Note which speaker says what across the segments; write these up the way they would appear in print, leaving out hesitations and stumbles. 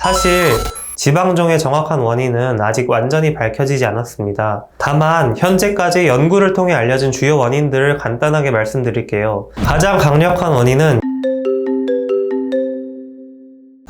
Speaker 1: 사실 지방종의 정확한 원인은 아직 완전히 밝혀지지 않았습니다. 다만 현재까지 연구를 통해 알려진 주요 원인들을 간단하게 말씀드릴게요. 가장 강력한 원인은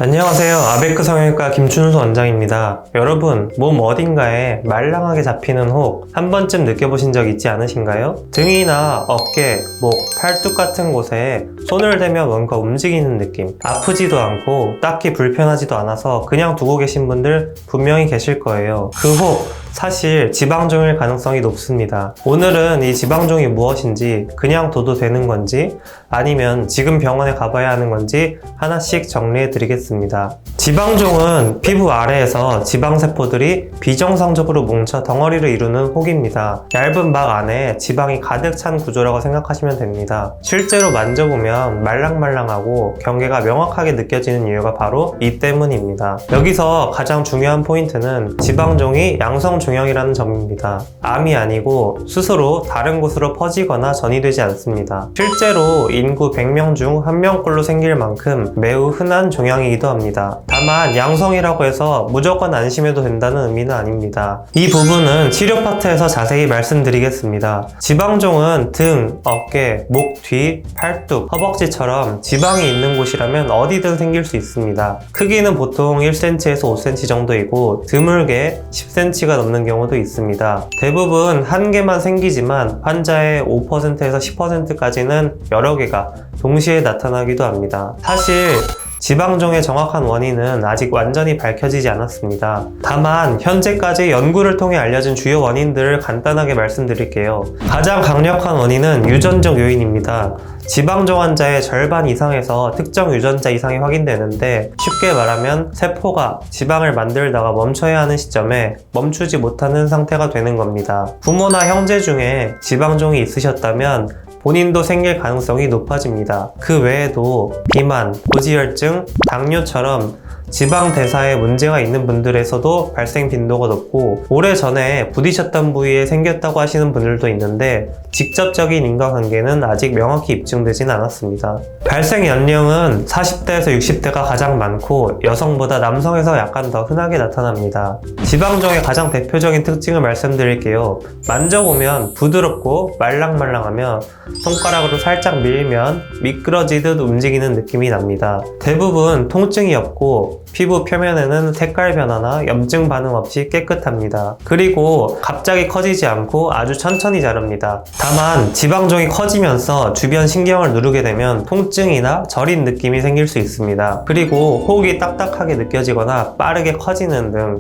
Speaker 1: 안녕하세요. 아베크 성형외과 김춘수 원장입니다. 여러분, 몸 어딘가에 말랑하게 잡히는 혹 한 번쯤 느껴보신 적 있지 않으신가요? 등이나 어깨, 목, 팔뚝 같은 곳에 손을 대면 뭔가 움직이는 느낌, 아프지도 않고 딱히 불편하지도 않아서 그냥 두고 계신 분들 분명히 계실 거예요. 그 혹 사실 지방종일 가능성이 높습니다. 오늘은 이 지방종이 무엇인지, 그냥 둬도 되는 건지, 아니면 지금 병원에 가봐야 하는 건지 하나씩 정리해 드리겠습니다. 지방종은 피부 아래에서 지방세포들이 비정상적으로 뭉쳐 덩어리를 이루는 혹입니다. 얇은 막 안에 지방이 가득 찬 구조라고 생각하시면 됩니다. 실제로 만져보면 말랑말랑하고 경계가 명확하게 느껴지는 이유가 바로 이 때문입니다. 여기서 가장 중요한 포인트는 지방종이 양성종양이라는 점입니다. 암이 아니고 스스로 다른 곳으로 퍼지거나 전이되지 않습니다. 실제로 인구 100명 중 1명꼴로 생길 만큼 매우 흔한 종양이기도 합니다. 다만 양성이라고 해서 무조건 안심해도 된다는 의미는 아닙니다. 이 부분은 치료 파트에서 자세히 말씀드리겠습니다. 지방종은 등, 어깨, 목 뒤, 팔뚝, 허벅지처럼 지방이 있는 곳이라면 어디든 생길 수 있습니다. 크기는 보통 1cm에서 5cm 정도이고 드물게 10cm가 넘는 경우도 있습니다. 대부분 한 개만 생기지만 환자의 5%에서 10%까지는 여러 개가 동시에 나타나기도 합니다. 사실 지방종의 정확한 원인은 아직 완전히 밝혀지지 않았습니다. 다만 현재까지 연구를 통해 알려진 주요 원인들을 간단하게 말씀드릴게요. 가장 강력한 원인은 유전적 요인입니다. 지방종 환자의 절반 이상에서 특정 유전자 이상이 확인되는데, 쉽게 말하면 세포가 지방을 만들다가 멈춰야 하는 시점에 멈추지 못하는 상태가 되는 겁니다. 부모나 형제 중에 지방종이 있으셨다면 본인도 생길 가능성이 높아집니다. 그 외에도 비만, 고지혈증, 당뇨처럼 지방 대사에 문제가 있는 분들에서도 발생 빈도가 높고, 오래전에 부딪혔던 부위에 생겼다고 하시는 분들도 있는데 직접적인 인과관계는 아직 명확히 입증되진 않았습니다. 발생 연령은 40대에서 60대가 가장 많고 여성보다 남성에서 약간 더 흔하게 나타납니다. 지방종의 가장 대표적인 특징을 말씀드릴게요. 만져보면 부드럽고 말랑말랑하며 손가락으로 살짝 밀면 미끄러지듯 움직이는 느낌이 납니다. 대부분 통증이 없고 피부 표면에는 색깔 변화나 염증 반응 없이 깨끗합니다. 그리고 갑자기 커지지 않고 아주 천천히 자랍니다. 다만 지방종이 커지면서 주변 신경을 누르게 되면 통증이나 저린 느낌이 생길 수 있습니다. 그리고 혹이 딱딱하게 느껴지거나 빠르게 커지는 등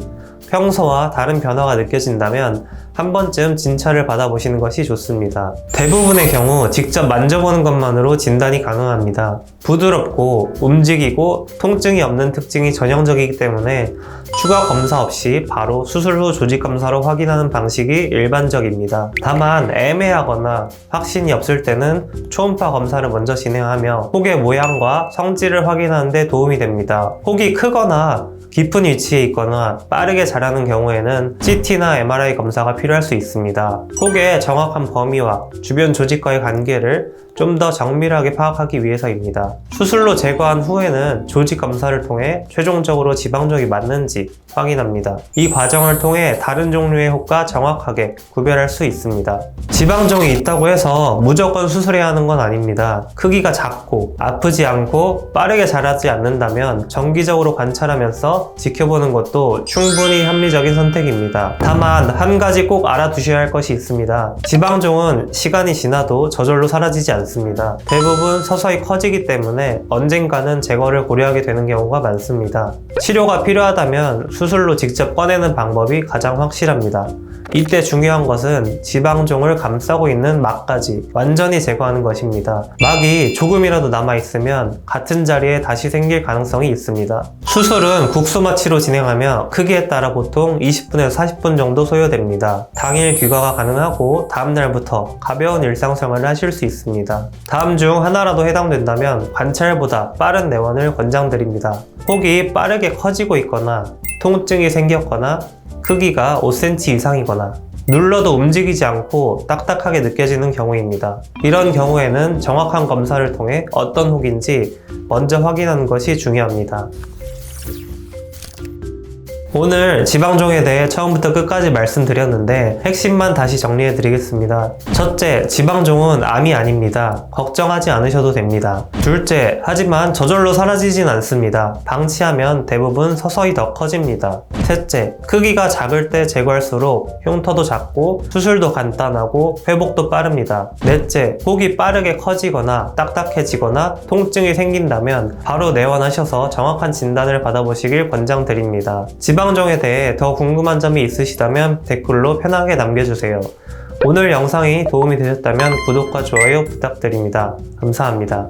Speaker 1: 평소와 다른 변화가 느껴진다면 한 번쯤 진찰을 받아보시는 것이 좋습니다. 대부분의 경우 직접 만져보는 것만으로 진단이 가능합니다. 부드럽고 움직이고 통증이 없는 특징이 전형적이기 때문에 추가 검사 없이 바로 수술 후 조직 검사로 확인하는 방식이 일반적입니다. 다만 애매하거나 확신이 없을 때는 초음파 검사를 먼저 진행하며 혹의 모양과 성질을 확인하는 데 도움이 됩니다. 혹이 크거나 깊은 위치에 있거나 빠르게 자라는 경우에는 CT나 MRI 검사가 필요할 수 있습니다. 혹의 정확한 범위와 주변 조직과의 관계를 좀 더 정밀하게 파악하기 위해서입니다. 수술로 제거한 후에는 조직 검사를 통해 최종적으로 지방종이 맞는지 확인합니다. 이 과정을 통해 다른 종류의 혹과 정확하게 구별할 수 있습니다. 지방종이 있다고 해서 무조건 수술해야 하는 건 아닙니다. 크기가 작고 아프지 않고 빠르게 자라지 않는다면 정기적으로 관찰하면서 지켜보는 것도 충분히 합리적인 선택입니다. 다만 한 가지 꼭 알아두셔야 할 것이 있습니다. 지방종은 시간이 지나도 저절로 사라지지 않습니다. 대부분 서서히 커지기 때문에 언젠가는 제거를 고려하게 되는 경우가 많습니다. 치료가 필요하다면 수술로 직접 꺼내는 방법이 가장 확실합니다. 이때 중요한 것은 지방종을 감싸고 있는 막까지 완전히 제거하는 것입니다. 막이 조금이라도 남아있으면 같은 자리에 다시 생길 가능성이 있습니다. 수술은 국소마취로 진행하며 크기에 따라 보통 20분에서 40분 정도 소요됩니다. 당일 귀가가 가능하고 다음날부터 가벼운 일상생활을 하실 수 있습니다. 다음 중 하나라도 해당된다면 관찰보다 빠른 내원을 권장드립니다. 혹이 빠르게 커지고 있거나 통증이 생겼거나 크기가 5cm 이상이거나 눌러도 움직이지 않고 딱딱하게 느껴지는 경우입니다. 이런 경우에는 정확한 검사를 통해 어떤 혹인지 먼저 확인하는 것이 중요합니다. 오늘 지방종에 대해 처음부터 끝까지 말씀드렸는데 핵심만 다시 정리해 드리겠습니다. 첫째, 지방종은 암이 아닙니다. 걱정하지 않으셔도 됩니다. 둘째, 하지만 저절로 사라지진 않습니다. 방치하면 대부분 서서히 더 커집니다. 셋째, 크기가 작을 때 제거할수록 흉터도 작고 수술도 간단하고 회복도 빠릅니다. 넷째, 혹이 빠르게 커지거나 딱딱해지거나 통증이 생긴다면 바로 내원하셔서 정확한 진단을 받아보시길 권장드립니다. 지방종에 대해 더 궁금한 점이 있으시다면 댓글로 편하게 남겨주세요. 오늘 영상이 도움이 되셨다면 구독과 좋아요 부탁드립니다. 감사합니다.